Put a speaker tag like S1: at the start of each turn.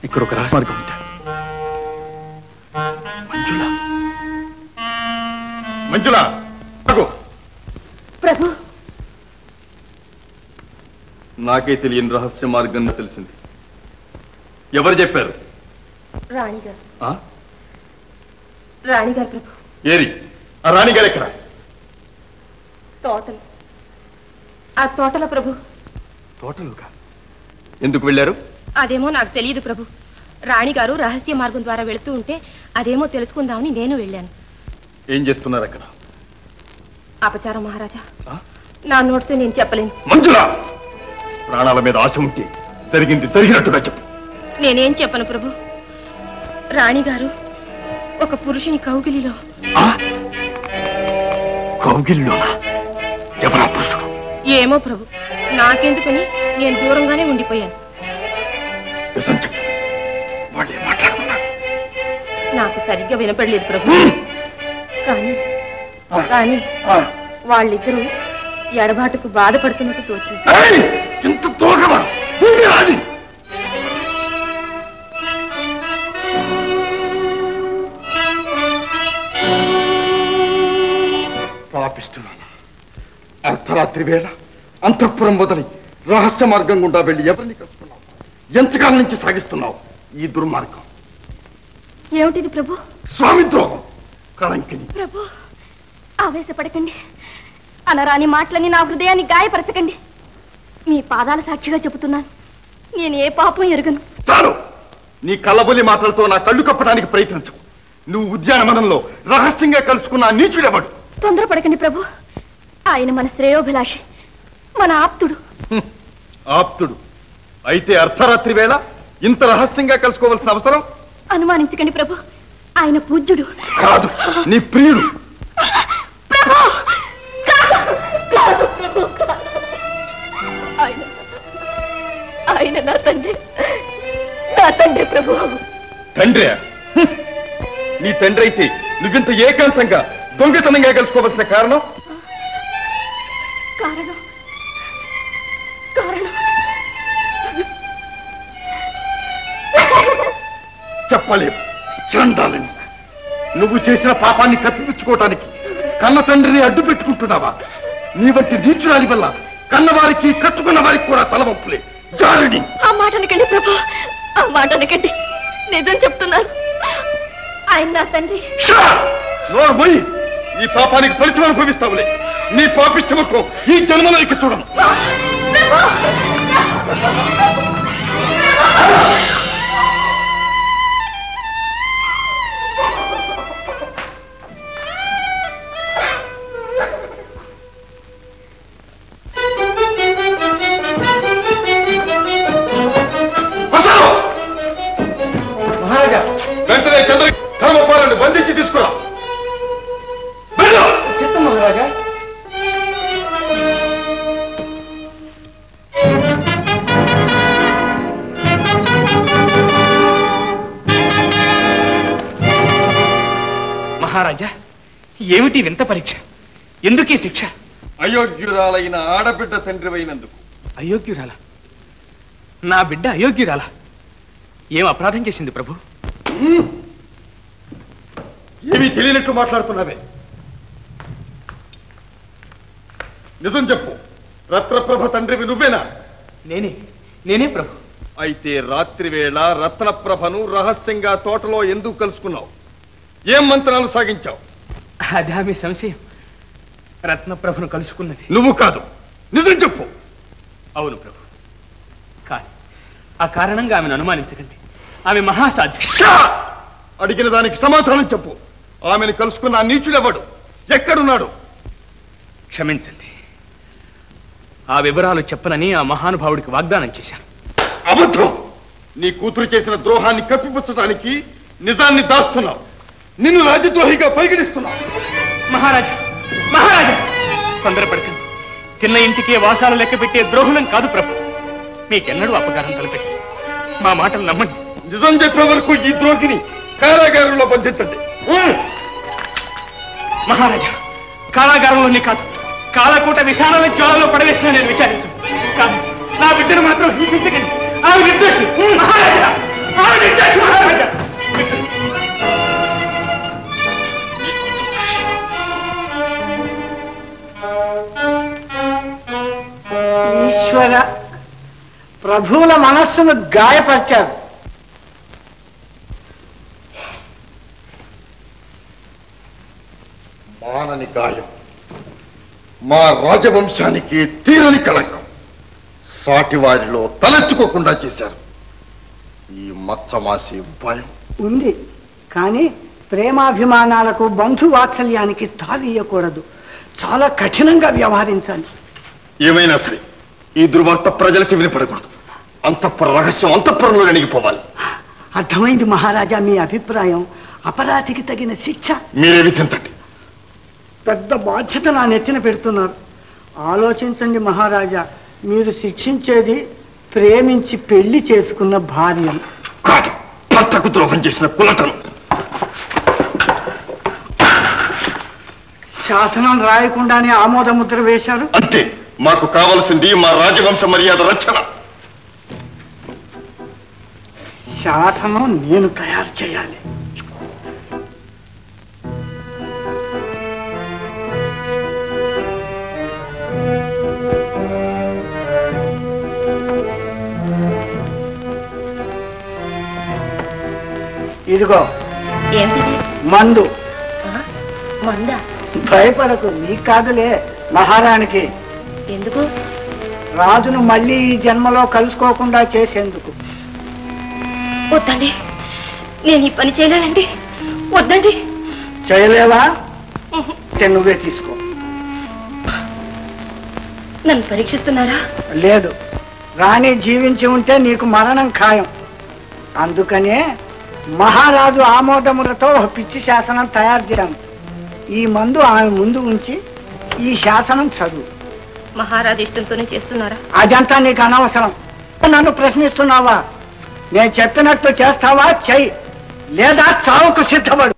S1: ఇక్కడ ఒక రహస్యమార్గం ఉంది. మంజుల, మంజుల,
S2: ప్రభు,
S1: నాకే తెలియని రహస్య మార్గం తెలిసింది. ఎవరు చెప్పారు?
S2: రాణిగారు. రాణిగారు ప్రభు.
S1: ఏరి ఆ రాణిగారు ఎక్కడ?
S2: తోటలు. ఆ తోటల ప్రభు.
S1: తోటలుగా ఎందుకు వెళ్ళారు?
S2: అదేమో నాకు తెలియదు ప్రభు. రాణిగారు రహస్య మార్గం ద్వారా వెళుతూ ఉంటే అదేమో తెలుసుకుందామని నేను వెళ్ళాను.
S1: ఏం చేస్తున్నారు అక్కడ?
S2: అపచారం మహారాజా, నా నోటితో నేను చెప్పలేను.
S1: మంజుల, ప్రాణాల మీద ఆశ ఉంటే జరిగింది జరిగినట్టుగా చెప్పు.
S2: నేనేం చెప్పను ప్రభు. రాణిగారు ఒక పురుషుని కౌగిలిలో.
S1: కౌగిలిలోనా? ఎవరా పురుషుడు?
S2: ఏమో ప్రభు, నాకెందుకని నేను దూరంగానే ఉండిపోయాను. నాకు సరిగ్గా వినపడలేదు ప్రభు. కానీ కానీ వాళ్ళిద్దరూ ఎడబాటుకు బాధపడుతున్నట్టు తోచింది.
S1: పాపిస్తున్నాను. అర్ధరాత్రి వేళ అంతఃపురం వదిలి రహస్య మార్గం గుండా వెళ్ళి ఎవరిని కలుసుకున్నావు? ఎంతకాలం నుంచి సాగిస్తున్నావు ఈ దుర్మార్గం?
S2: ఏమిటిది ప్రభు?
S1: స్వామి ద్రోహం, కళంకిని.
S2: ప్రభు, ఆవేశపడకండి. అనరాని మాటలని నా హృదయాన్ని గాయపరచకండి. మీ పాదాల సాక్షిగా చెబుతున్నాను, నేను ఏ పాపం ఎరుగను.
S1: చాలు, నీ కళ్ళబొల్లి మాటలతో నా కళ్ళు కప్పడానికి ప్రయత్నించవు. నువ్వు ఉద్యానవనంలో రహస్యంగా కలుసుకున్న నీచుడెవడు?
S2: తొందరపడకండి ప్రభు. ఆయన మన శ్రేయోభిలాషి, మన ఆప్తుడు.
S1: ఆప్తుడు అయితే అర్ధరాత్రి వేళ ఇంత రహస్యంగా కలుసుకోవాల్సిన అవసరం?
S2: అనుమానించకండి ప్రభు, ఆయన పూజ్యుడు.
S1: కాదు, నీ ప్రియుడు.
S2: ఆయన నా తండ్రి, నా తండ్రి ప్రభు.
S1: తండ్రి? నీ తండ్రి అయితే నువ్వింత ఏకాంతంగా దొంగతనంగా కలుసుకోవాల్సిన కారణం?
S2: కారణం కారణం
S1: చెప్పలేవు. చండాలని నువ్వు చేసిన పాపాన్ని కప్పిపుచ్చుకోవటానికి కన్న తండ్రిని అడ్డు పెట్టుకుంటున్నావా? నీ వంటి నీచురాలి వల్ల కన్నవారికి కట్టుకున్న వారికి కూడా తలవంపులే. జారిని
S2: ఆ మాట అనకండి ప్రభు, ఆ మాట అనకండి. నిజం చెప్తున్నారు, ఆయన నా తండ్రి.
S1: నోరు పోయి, ఈ పాపానికి ఫలితం అనుభవిస్తావులే. నీ పాపిష్టముకు ఈ జన్మలో ఇక చూడను. వెంటనే చంద్ర ధర్మపాలను బంధించి తీసుకురా.
S3: చిత్తం మహారాజా. మహారాజా, ఏమిటి వింత పరీక్ష? ఎందుకీ శిక్ష?
S1: అయోగ్యురాలైన ఆడబిడ్డ తండ్రివైనందుకు.
S3: అయోగ్యురాల? నా బిడ్డ అయోగ్యురాల? ఏం అపరాధం చేసింది ప్రభు?
S1: ఏమీ తెలియనట్టు మాట్లాడుతున్నావే. నిజం చెప్పు, రత్నప్రభ తండ్రివి నువ్వేనా?
S3: నేనే ప్రభు.
S1: అయితే రాత్రి వేళ రత్నప్రభను రహస్యంగా తోటలో ఎందుకు కలుసుకున్నావు? ఏం మంత్రాలు సాగించావు?
S3: అదే మీ సంశయం. రత్నప్రభను కలుసుకున్నది
S1: నువ్వు కాదు, నిజం చెప్పు.
S3: అవును ప్రభు. కానీ ఆ కారణంగా ఆమెను అనుమానించకండి. ఆమె మహాసాధ్య.
S1: అడిగిన దానికి సమాధానం చెప్పు. ఆమెను కలుసుకున్న ఆ నీచుడెవడు? ఎక్కడున్నాడు?
S3: క్షమించండి, ఆ వివరాలు చెప్పనని ఆ మహానుభావుడికి వాగ్దానం చేశాను.
S1: అబద్ధం! నీ కూతురు చేసిన ద్రోహాన్ని కప్పిపుచ్చడానికి నిజాన్ని దాస్తున్నావు. నిన్ను రాజద్రోహిగా పరిగణిస్తున్నావు.
S3: మహారాజా, మహారాజా, తొందరపడకండి. తిన్న ఇంటికే వాసాలు లెక్క పెట్టే ద్రోహులం కాదు ప్రభు. మీకెన్నడూ అపకారం తలపెట్టి మా మాటలు నమ్మండి.
S1: నిజం చెప్పే వరకు ఈ ద్రోహిని కారాగారంలో బంధించండి.
S3: మహారాజా, కారాగారంలోనే కాదు, కాలకూట విషాణాల జ్వాలలో పడవేసిన నేను విచారించు, కానీ నా బిడ్డను మాత్రం హింసించకండి. ఆమె నిర్దోషి మహారాజా, ఆమె నిర్దోషి మహారాజా.
S4: ఈశ్వర, ప్రభువుల మనస్సును గాయపరిచారు.
S1: మానని గాయం, మా రాజవంశానికి తీరని కళంకం. సాటి వారిలో తలెత్తుకోకుండా చేశారు. ఈ మచ్చమాసి ఉపాయం
S4: ఉంది, కానీ ప్రేమాభిమానాలకు బంధువాత్సల్యానికి తావీయకూడదు. చాలా కఠినంగా వ్యవహరించాలి.
S1: ఏమైనా సరే ఈ దుర్వార్త ప్రజలకి వినపడకూడదు. అంతఃపుర రహస్యం అంతఃపురంలో అణిగిపోవాలి.
S4: అర్థమైంది మహారాజా, మీ అభిప్రాయం. అపరాధికి తగిన శిక్ష
S1: మీరే విధించండి.
S4: పెద్ద బాధ్యత నా నెత్తిన పెడుతున్నారు. ఆలోచించండి మహారాజా, మీరు శిక్షించేది ప్రేమించి పెళ్లి చేసుకున్న భార్యను
S1: కాదు, భర్తకు ద్రోహం చేసిన కులటను.
S4: శాసనం రాయకుండానే ఆమోద ముద్ర వేశారు.
S1: అంతే, మాకు కావలసింది మా రాజవంశ మర్యాద రక్షణ.
S4: శాసనం నేను తయారు చేయాలి. ఇదిగో
S2: ఏమిటి?
S4: మందు.
S2: మందా?
S4: భయపడకు, నీకు కాదులే, మహారాణికి.
S2: ఎందుకు?
S4: రాజును మళ్ళీ ఈ జన్మలో కలుసుకోకుండా చేసేందుకు.
S2: వద్దండి, నేను ఈ పని చేయలేనండి. వద్దండి.
S4: చేయలేవా? నువ్వే తీసుకో.
S2: నన్ను పరీక్షిస్తున్నారా?
S4: లేదు, రాణి జీవించి ఉంటే నీకు మరణం ఖాయం. అందుకనే మహారాజు ఆమోదములతో ఒక పిచ్చి శాసనం తయారు చేశాను. ఈ మందు ఆమె ముందు ఉంచి ఈ శాసనం చదువు.
S2: మహారాజు ఇష్టంతోనే చేస్తున్నారా?
S4: అదంతా నీకు అనవసరం. నన్ను ప్రశ్నిస్తున్నావా? నేను చెప్పినట్టు చేస్తావా? చెయ్యి, లేదా చావుకు సిద్ధపడు.